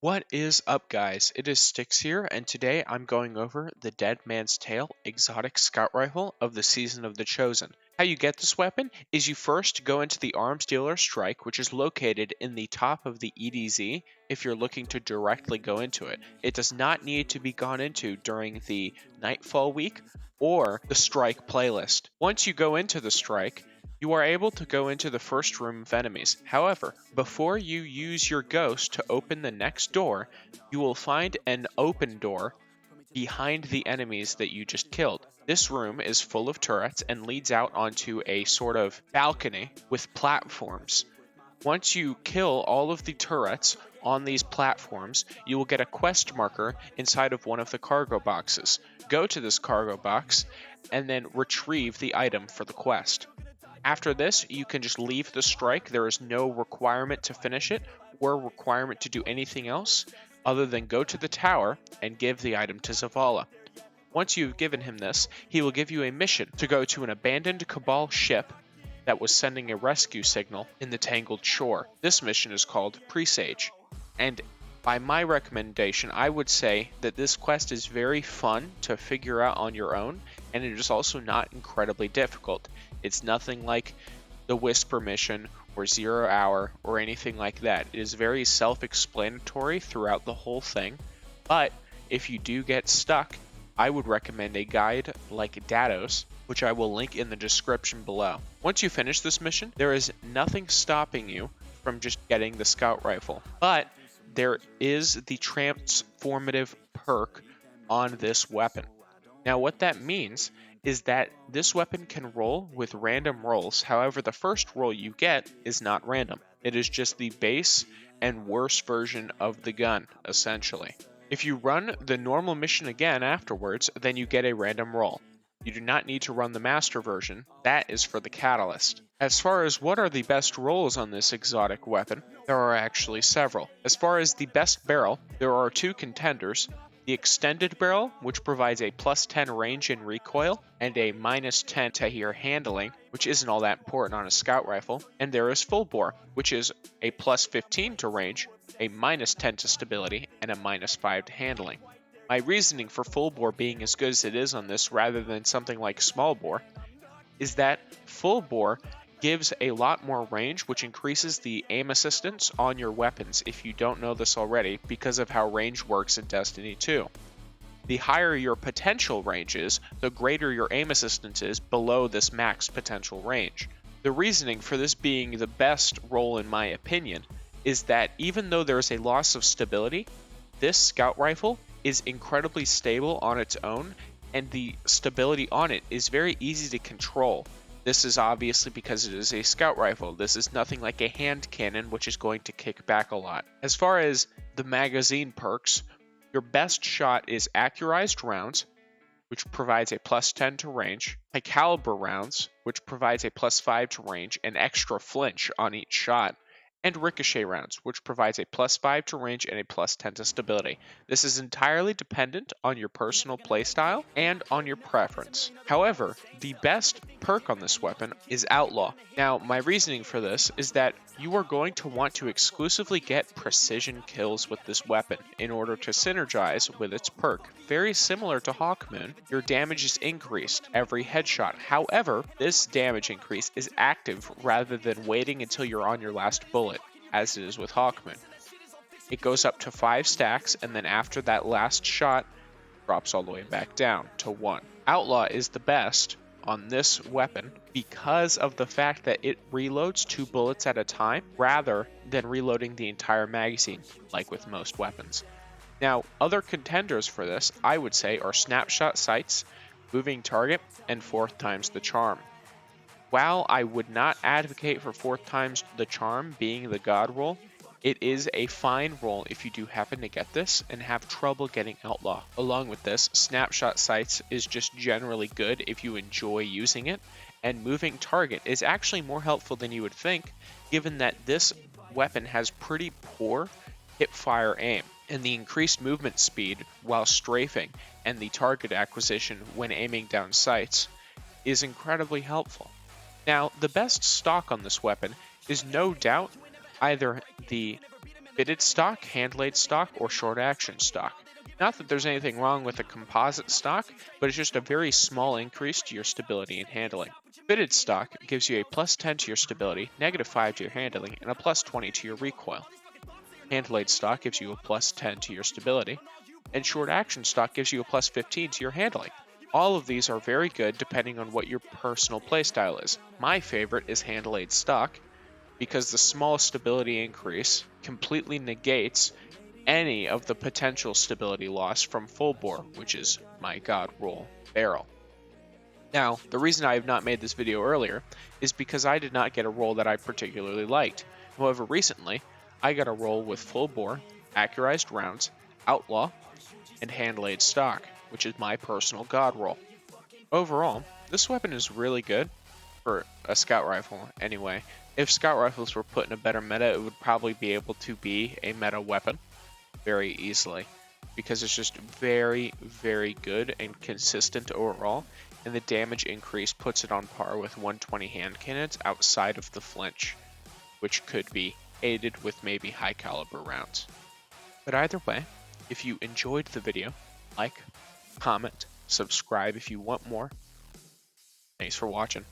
What is up, guys? It is Styx here, and today I'm going over the Dead Man's Tale exotic scout rifle of the Season of the Chosen. How you get this weapon is you first go into the arms dealer strike, which is located in the top of the EDZ if you're looking to directly go into it. It does not need to be gone into during the Nightfall week or the strike playlist. Once you go into the strike, you are able to go into the first room of enemies. However, before you use your ghost to open the next door, you will find an open door behind the enemies that you just killed. This room is full of turrets and leads out onto a sort of balcony with platforms. Once you kill all of the turrets on these platforms, you will get a quest marker inside of one of the cargo boxes. Go to this cargo box and then retrieve the item for the quest. After this, you can just leave the strike. There is no requirement to finish it or requirement to do anything else other than go to the tower and give the item to Zavala. Once you've given him this, he will give you a mission to go to an abandoned Cabal ship that was sending a rescue signal in the Tangled Shore. This mission is called Presage, and by my recommendation, I would say that this quest is very fun to figure out on your own, and it is also not incredibly difficult. It's nothing like the Whisper mission or 0 Hour or anything like that. It is very self-explanatory throughout the whole thing, but if you do get stuck, I would recommend a guide like Dados, which I will link in the description below. Once you finish this mission, there is nothing stopping you from just getting the scout rifle, but there is the transformative perk on this weapon. Now what that means is that this weapon can roll with random rolls. However, the first roll you get is not random. It is just the base and worse version of the gun, essentially. If you run the normal mission again afterwards, then you get a random roll. You do not need to run the master version. That is for the catalyst. As far as what are the best rolls on this exotic weapon, there are actually several. As far as the best barrel, there are two contenders. The extended barrel, which provides a plus 10 range and recoil, and a minus 10 to your handling, which isn't all that important on a scout rifle. And there is full bore, which is a plus 15 to range, a minus 10 to stability, and a minus 5 to handling. My reasoning for full bore being as good as it is on this rather than something like small bore is that full bore gives a lot more range, which increases the aim assistance on your weapons if you don't know this already because of how range works in Destiny 2. The higher your potential range is, the greater your aim assistance is below this max potential range. The reasoning for this being the best role in my opinion is that even though there is a loss of stability, this scout rifle is incredibly stable on its own, and the stability on it is very easy to control. This is obviously because it is a scout rifle. This is nothing like a hand cannon, which is going to kick back a lot. As far as the magazine perks, your best shot is accurized rounds, which provides a plus 10 to range, high caliber rounds, which provides a plus 5 to range and extra flinch on each shot, and ricochet rounds, which provides a plus 5 to range and a plus 10 to stability. This is entirely dependent on your personal playstyle and on your preference. However, the best perk on this weapon is Outlaw. Now, my reasoning for this is that you are going to want to exclusively get precision kills with this weapon in order to synergize with its perk. Very similar to Hawkmoon, your damage is increased every headshot. However, this damage increase is active rather than waiting until you're on your last bullet, as it is with Hawkmoon. It goes up to 5 stacks, and then after that last shot, drops all the way back down to 1. Outlaw is the best on this weapon because of the fact that it reloads 2 bullets at a time rather than reloading the entire magazine like with most weapons. Now, other contenders for this, I would say, are snapshot sights, moving target, and 4th times the charm. While I would not advocate for 4th times the charm being the god roll, it is a fine roll if you do happen to get this and have trouble getting Outlaw. Along with this, Snapshot Sights is just generally good if you enjoy using it, and Moving Target is actually more helpful than you would think, given that this weapon has pretty poor hip-fire aim, and the increased movement speed while strafing and the target acquisition when aiming down sights is incredibly helpful. Now, the best stock on this weapon is no doubt either the Fitted stock, hand-laid stock, or short-action stock. Not that there's anything wrong with a composite stock, but it's just a very small increase to your stability and handling. Fitted stock gives you a plus 10 to your stability, negative 5 to your handling, and a plus 20 to your recoil. Hand-laid stock gives you a plus 10 to your stability, and short-action stock gives you a plus 15 to your handling. All of these are very good depending on what your personal playstyle is. My favorite is hand-laid stock, because the small stability increase completely negates any of the potential stability loss from full bore, which is my god roll barrel. Now, the reason I have not made this video earlier is because I did not get a roll that I particularly liked. However, recently, I got a roll with full bore, accurized rounds, outlaw, and hand-laid stock, which is my personal god roll. Overall, this weapon is really good for a scout rifle anyway. If scout rifles were put in a better meta, it would probably be able to be a meta weapon very easily, because it's just very, very good and consistent overall, and the damage increase puts it on par with 120 hand cannons outside of the flinch, which could be aided with maybe high caliber rounds. But either way, if you enjoyed the video, like, comment, subscribe if you want more. Thanks for watching.